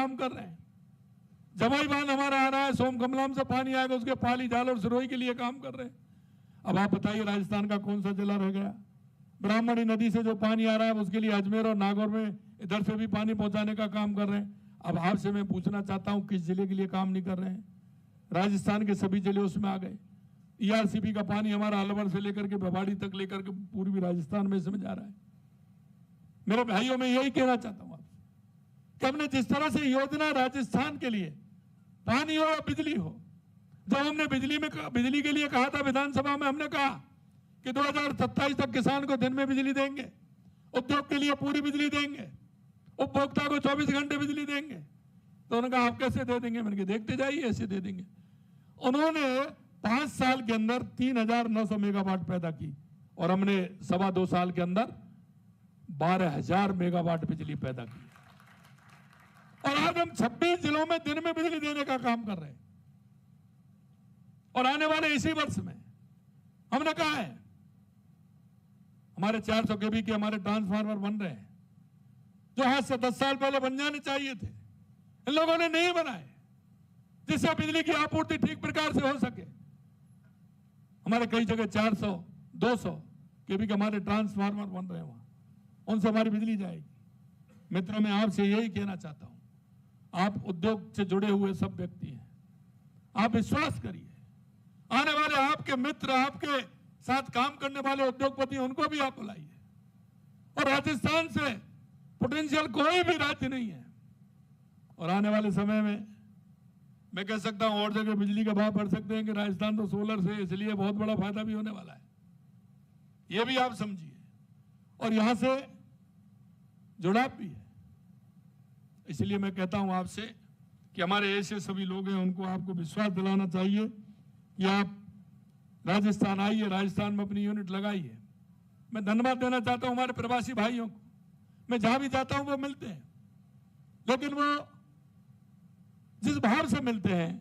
काम कर रहे हैं। जमाई बांध हमारा आ रहा है, सोम कमलाम से पानी आएगा, उसके पाली जाल और सिरोही के लिए काम कर रहे हैं। अब आप बताइए राजस्थान का कौन सा जिला रह गया? ब्राह्मणी नदी से जो पानी आ रहा है उसके लिए अजमेर और नागौर में इधर से भी पानी पहुंचाने का काम कर रहे हैं। अब आपसे मैं पूछना चाहता हूं किस जिले के लिए काम नहीं कर रहे हैं? राजस्थान के सभी जिले उसमें आ गए। ERCP का पानी हमारा अलवर से लेकर के भिवाड़ी तक लेकर के पूर्वी राजस्थान में इसमें जा रहा है। मेरे भाइयों में यही कहना चाहता हूं आपसे कि हमने जिस तरह से योजना राजस्थान के लिए पानी हो या बिजली हो, जब हमने बिजली के लिए कहा था विधानसभा में, हमने कहा कि 2027 तक किसान को दिन में बिजली देंगे, उद्योग के लिए पूरी बिजली देंगे, उपभोक्ता को 24 घंटे बिजली देंगे। तो उन्होंने कहा आप कैसे दे देंगे? मैंने कहा देखते जाइए, ऐसे दे देंगे। उन्होंने 5 साल के अंदर 3,900 मेगावाट पैदा की और हमने 2.25 साल के अंदर 12,000 मेगावाट बिजली पैदा की। और आज हम 26 जिलों में दिन में बिजली देने का काम कर रहे हैं। और आने वाले इसी वर्ष में हमने कहा है हमारे 400 kV के हमारे ट्रांसफार्मर बन रहे हैं, जो आज से 10 साल पहले बन जाने चाहिए थे, इन लोगों ने नहीं बनाए, जिससे बिजली की आपूर्ति ठीक प्रकार से हो सके। हमारे कई जगह 400, 200 kV के हमारे ट्रांसफार्मर बन रहे हैं, वहां उनसे हमारी बिजली जाएगी। मित्रों, मैं आपसे यही कहना चाहता हूं, आप उद्योग से जुड़े हुए सब व्यक्ति हैं, आप विश्वास करिए, आने वाले आपके मित्र, आपके साथ काम करने वाले उद्योगपति, उनको भी आप बुलाइए। और राजस्थान से पोटेंशियल कोई भी राज्य नहीं है। और आने वाले समय में मैं कह सकता हूं और जगह बिजली के भाव बढ़ सकते हैं कि राजस्थान तो सोलर से, इसलिए बहुत बड़ा फायदा भी होने वाला है, ये भी आप समझिए। और यहां से जुड़ाव भी है। इसलिए मैं कहता हूं आपसे कि हमारे ऐसे सभी लोग हैं, उनको आपको विश्वास दिलाना चाहिए कि आप राजस्थान आइए, राजस्थान में अपनी यूनिट लगाइए। मैं धन्यवाद देना चाहता हूं हमारे प्रवासी भाइयों को। मैं जहां भी जाता हूं वो मिलते हैं, लेकिन वो जिस भाव से मिलते हैं,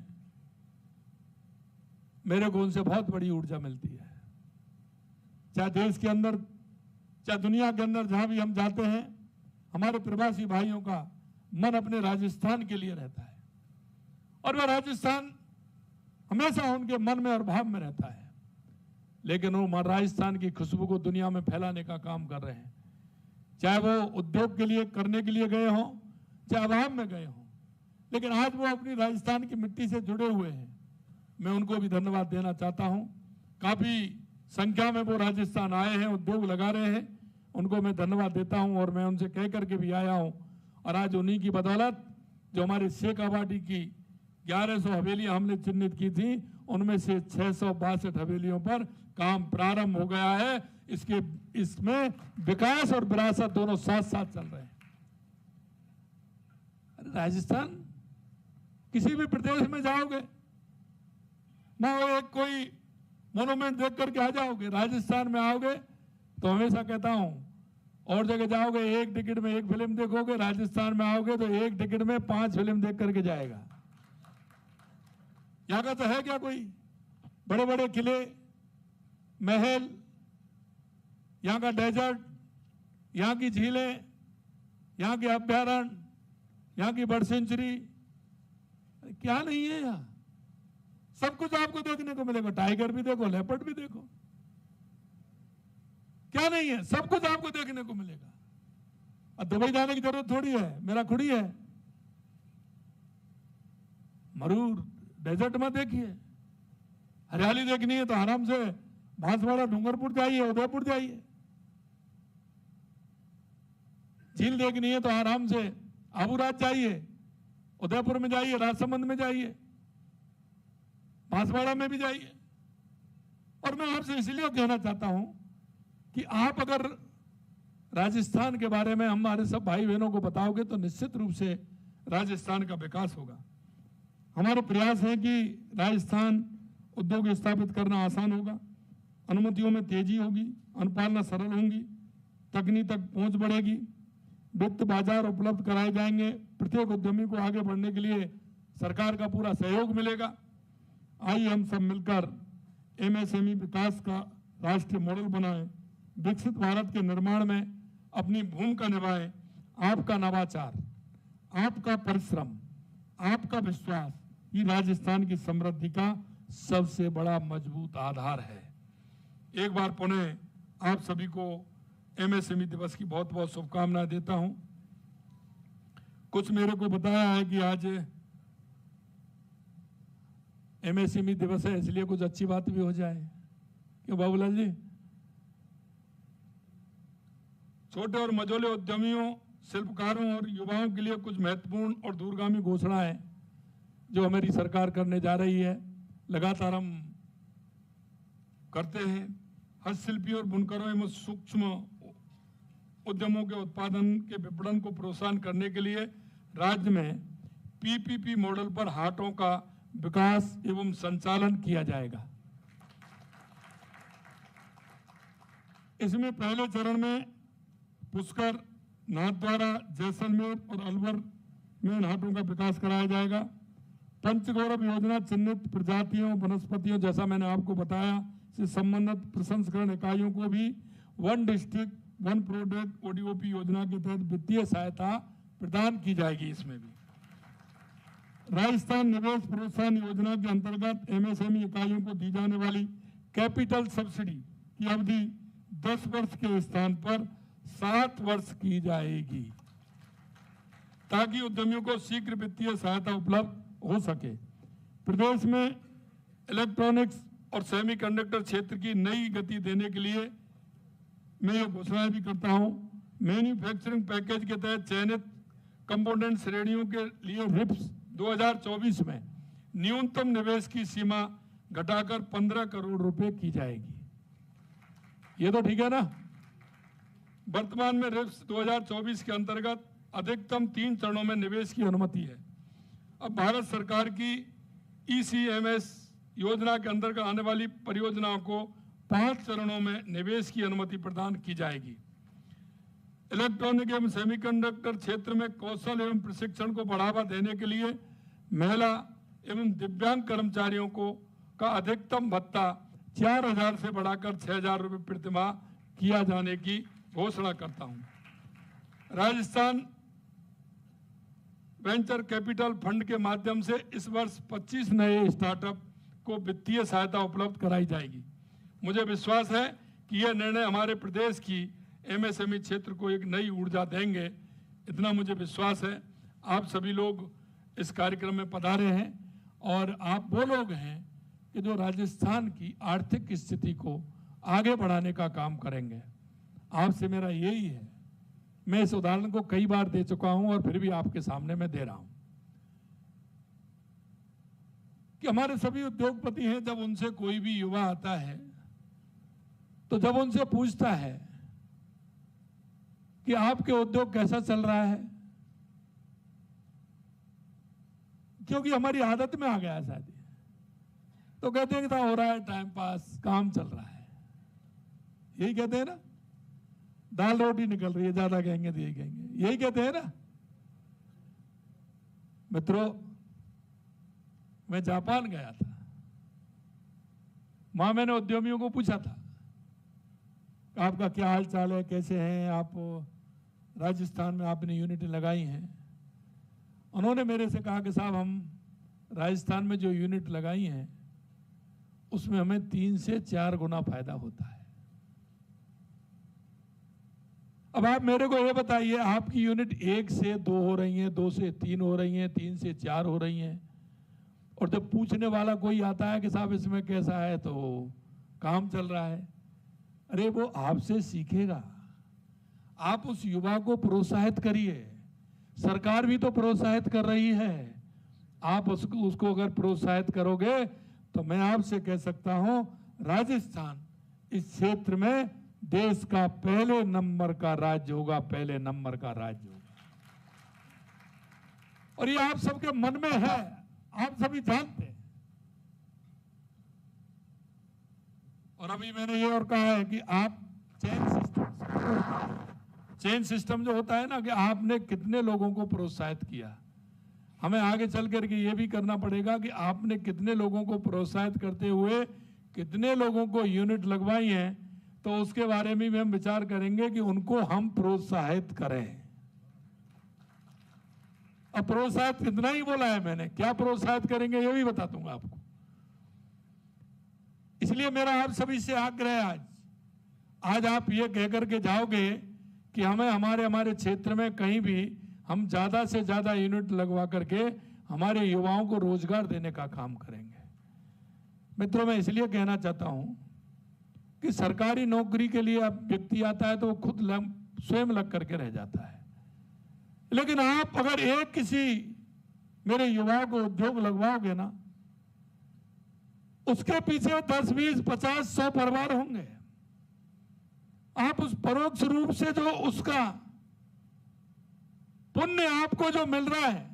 मेरे को उनसे बहुत बड़ी ऊर्जा मिलती है। चाहे देश के अंदर, चाहे दुनिया के अंदर, जहां भी हम जाते हैं, हमारे प्रवासी भाइयों का मन अपने राजस्थान के लिए रहता है। और वह राजस्थान हमेशा उनके मन में और भाव में रहता है। लेकिन वो राजस्थान की खुशबू को दुनिया में फैलाने का काम कर रहे हैं, चाहे वो उद्योग के लिए करने के लिए गए हों, चाहे आवाम में गए हों। लेकिन आज वो अपनी राजस्थान की मिट्टी से जुड़े हुए हैं। मैं उनको भी धन्यवाद देना चाहता हूं। काफी संख्या में वो राजस्थान आए हैं, उद्योग लगा रहे हैं, उनको मैं धन्यवाद देता हूं। और मैं उनसे कह करके भी आया हूं। और आज उन्हीं की बदौलत जो हमारे शेख आबादी की 1100 हवेलियां हमने चिन्हित की थी, उनमें से 662 हवेलियों पर काम प्रारंभ हो गया है। इसमें विकास और विरासत दोनों साथ साथ चल रहे हैं। राजस्थान किसी भी प्रदेश में जाओगे ना, वो एक कोई मोनूमेंट देख करके आ जाओगे। राजस्थान में आओगे तो हमेशा कहता हूं, और जगह जाओगे एक टिकट में एक फिल्म देखोगे, राजस्थान में आओगे तो एक टिकट में 5 फिल्म देख करके जाएगा। यहां का तो है क्या कोई? बड़े बड़े किले, महल, यहां का डेजर्ट, यहां की झीलें, यहां के अभ्यारण्य, यहां की बर्ड सेंचुरी, क्या नहीं है यहां? सब कुछ आपको देखने को मिलेगा। टाइगर भी देखो, लेपर्ड भी देखो, क्या नहीं है? सब कुछ आपको देखने को मिलेगा। अब दुबई जाने की जरूरत थोड़ी है, मेरा खुड़ी है। मरूर डेजर्ट में देखिए, हरियाली देखनी है तो आराम से बांसवाड़ा, डूंगरपुर जाइए, उदयपुर जाइए। झील देखनी है तो आराम से आबूराज जाइए, उदयपुर में जाइए, राजसमंद में जाइए, बांसवाड़ा में भी जाइए। और मैं आपसे इसलिए कहना चाहता हूं कि आप अगर राजस्थान के बारे में हमारे सब भाई बहनों को बताओगे तो निश्चित रूप से राजस्थान का विकास होगा। हमारे प्रयास है कि राजस्थान उद्योग स्थापित करना आसान होगा, अनुमतियों में तेजी होगी, अनुपालना सरल होंगी, तकनीक तक पहुंच बढ़ेगी, वित्त बाजार उपलब्ध कराए जाएंगे, प्रत्येक उद्यमी को आगे बढ़ने के लिए सरकार का पूरा सहयोग मिलेगा। आइए हम सब मिलकर MSME विकास का राष्ट्रीय मॉडल बनाएं, विकसित भारत के निर्माण में अपनी भूमिका निभाएं। आपका नवाचार, आपका परिश्रम, आपका विश्वास ही राजस्थान की समृद्धि का सबसे बड़ा मजबूत आधार है। एक बार पुनः आप सभी को एमएसएमई दिवस की बहुत बहुत शुभकामनाएं देता हूं। कुछ मेरे को बताया है कि आज एमएसएमई दिवस है, इसलिए कुछ अच्छी बात भी हो जाए। क्यों बाबूलाल जी? छोटे और मझोले उद्यमियों, शिल्पकारों और युवाओं के लिए कुछ महत्वपूर्ण और दूरगामी घोषणाएं जो हमारी सरकार करने जा रही है, लगातार हम करते हैं। हस्तशिल्पी और बुनकरों एवं सूक्ष्म उद्यमों के उत्पादन के विपणन को प्रोत्साहन करने के लिए राज्य में पीपीपी मॉडल पर हाटों का विकास एवं संचालन किया जाएगा। इसमें पहले चरण में पुष्कर, नाथद्वारा, जैसलमेर और अलवर में हाटों का विकास कराया जाएगा। पंचगौरव योजना चिन्हित प्रजातियों, वनस्पतियों, जैसा मैंने आपको बताया, से संबंधित प्रसंस्करण इकाइयों को भी one district one product ODOP योजना के तहत वित्तीय सहायता प्रदान की जाएगी। इसमें भी राजस्थान निवेश प्रोत्साहन योजना के अंतर्गत एमएसएमई इकाइयों को दी जाने वाली कैपिटल सब्सिडी की अवधि 10 वर्ष के स्थान पर 7 वर्ष की जाएगी, ताकि उद्यमियों को शीघ्र वित्तीय सहायता उपलब्ध हो सके। प्रदेश में इलेक्ट्रॉनिक्स और सेमीकंडक्टर क्षेत्र की नई गति देने के लिए मैं ये घोषणा भी करता हूं। मैन्युफैक्चरिंग पैकेज के तहत चयनित कंपोनेंट श्रेणियों के लिए रिप्स 2024 में न्यूनतम निवेश की सीमा घटाकर 15 करोड़ रुपए की जाएगी। ये तो ठीक है ना? वर्तमान में रिप्स 2024 के अंतर्गत अधिकतम 3 चरणों में निवेश की अनुमति है। अब भारत सरकार की ईसीएमएस योजना के अंतर्गत आने वाली परियोजनाओं को 5 चरणों में निवेश की अनुमति प्रदान की जाएगी। इलेक्ट्रॉनिक एवं सेमीकंडक्टर क्षेत्र में कौशल एवं प्रशिक्षण को बढ़ावा देने के लिए महिला एवं दिव्यांग कर्मचारियों को का अधिकतम भत्ता 4,000 से बढ़ाकर 6,000 रुपये प्रतिमाह किया जाने की घोषणा करता हूं। राजस्थान वेंचर कैपिटल फंड के माध्यम से इस वर्ष 25 नए स्टार्टअप को वित्तीय सहायता उपलब्ध कराई जाएगी। मुझे विश्वास है कि यह निर्णय हमारे प्रदेश की एमएसएमई क्षेत्र को एक नई ऊर्जा देंगे। इतना मुझे विश्वास है। आप सभी लोग इस कार्यक्रम में पधारे हैं और आप वो लोग हैं कि जो राजस्थान की आर्थिक स्थिति को आगे बढ़ाने का काम करेंगे। आपसे मेरा यही है। मैं इस उदाहरण को कई बार दे चुका हूं और फिर भी आपके सामने मैं दे रहा हूं कि हमारे सभी उद्योगपति हैं, जब उनसे कोई भी युवा आता है तो जब उनसे पूछता है कि आपके उद्योग कैसा चल रहा है, क्योंकि हमारी आदत में आ गया है शायद, तो कहते हैं कि हो रहा है टाइम पास, काम चल रहा है। यही कहते हैं ना, दाल रोटी निकल रही है, ज्यादा कहेंगे तो यही कहेंगे, यही कहते हैं ना। मित्रों, मैं जापान गया था, वहां मैंने उद्यमियों को पूछा था आपका क्या हाल चाल है, कैसे हैं आप, राजस्थान में आपने यूनिट लगाई हैं। उन्होंने मेरे से कहा कि साहब, हम राजस्थान में जो यूनिट लगाई हैं उसमें हमें 3 से 4 गुना फायदा होता है। अब आप मेरे को ये बताइए, आपकी यूनिट 1 से 2 हो रही हैं, 2 से 3 हो रही हैं, 3 से 4 हो रही हैं, और जब पूछने वाला कोई आता है कि साहब इसमें कैसा है, तो काम चल रहा है। अरे वो आपसे सीखेगा, आप उस युवा को प्रोत्साहित करिए। सरकार भी तो प्रोत्साहित कर रही है, आप उसको अगर प्रोत्साहित करोगे तो मैं आपसे कह सकता हूं, राजस्थान इस क्षेत्र में देश का पहले नंबर का राज्य होगा, पहले नंबर का राज्य होगा। और ये आप सबके मन में है, आप सभी जानते हैं। और अभी मैंने ये और कहा है कि आप चेन सिस्टम जो होता है ना, कि आपने कितने लोगों को प्रोत्साहित किया। हमें आगे चल करके ये भी करना पड़ेगा कि आपने कितने लोगों को प्रोत्साहित करते हुए कितने लोगों को यूनिट लगवाई है, तो उसके बारे में भी हम विचार करेंगे कि उनको हम प्रोत्साहित करें। अब प्रोत्साहित कितना ही बोला है मैंने, क्या प्रोत्साहित करेंगे ये भी बता दूंगा आपको। इसलिए मेरा आप सभी से आग्रह है, आज आप ये कह करके जाओगे कि हमें हमारे क्षेत्र में कहीं भी हम ज्यादा से ज्यादा यूनिट लगवा करके हमारे युवाओं को रोजगार देने का काम करेंगे। मित्रों, मैं इसलिए कहना चाहता हूं कि सरकारी नौकरी के लिए अब व्यक्ति आता है तो वो खुद स्वयं लग करके रह जाता है, लेकिन आप अगर एक किसी मेरे युवाओं को उद्योग लगवाओगे ना, उसके पीछे 10, 20, 50, 100 परिवार होंगे। आप उस परोक्ष रूप से जो उसका पुण्य आपको जो मिल रहा है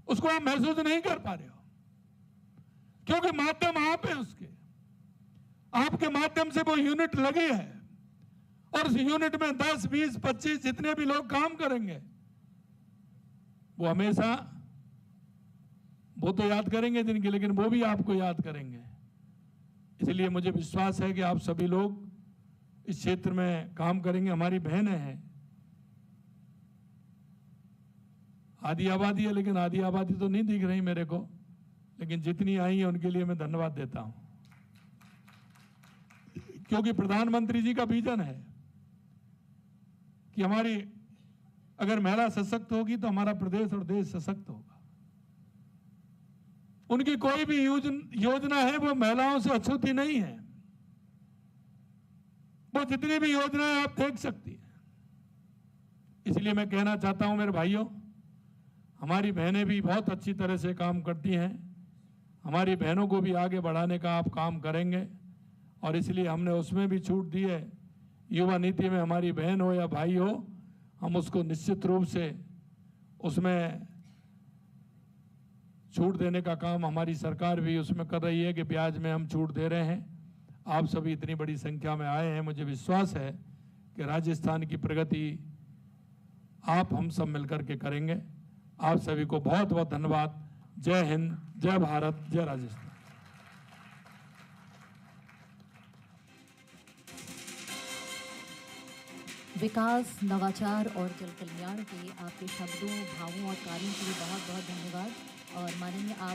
उसको आप महसूस नहीं कर पा रहे हो, क्योंकि माध्यम आप है उसके, आपके माध्यम से वो यूनिट लगी है और उस यूनिट में 10, 20, 25 जितने भी लोग काम करेंगे वो हमेशा वो तो याद करेंगे जिनकी, लेकिन वो भी आपको याद करेंगे। इसलिए मुझे विश्वास है कि आप सभी लोग इस क्षेत्र में काम करेंगे। हमारी बहनें हैं, आधी आबादी है, लेकिन आधी आबादी तो नहीं दिख रही मेरे को, लेकिन जितनी आई है उनके लिए मैं धन्यवाद देता हूं, क्योंकि प्रधानमंत्री जी का विजन है कि हमारी अगर महिला सशक्त होगी तो हमारा प्रदेश और देश सशक्त होगा। उनकी कोई भी योजना है वो महिलाओं से अछूती नहीं है, वो जितनी भी योजनाएं आप देख सकती हैं। इसलिए मैं कहना चाहता हूं मेरे भाइयों, हमारी बहनें भी बहुत अच्छी तरह से काम करती हैं, हमारी बहनों को भी आगे बढ़ाने का आप काम करेंगे और इसलिए हमने उसमें भी छूट दी है। युवा नीति में हमारी बहन हो या भाई हो, हम उसको निश्चित रूप से उसमें छूट देने का काम हमारी सरकार भी उसमें कर रही है कि ब्याज में हम छूट दे रहे हैं। आप सभी इतनी बड़ी संख्या में आए हैं, मुझे विश्वास है कि राजस्थान की प्रगति आप हम सब मिलकर के करेंगे। आप सभी को बहुत बहुत धन्यवाद। जय हिंद, जय भारत, जय राजस्थान। विकास, नवाचार और जल कल्याण के आपके शब्दों, भावों और कार्यों के लिए बहुत बहुत धन्यवाद। और माननीय आप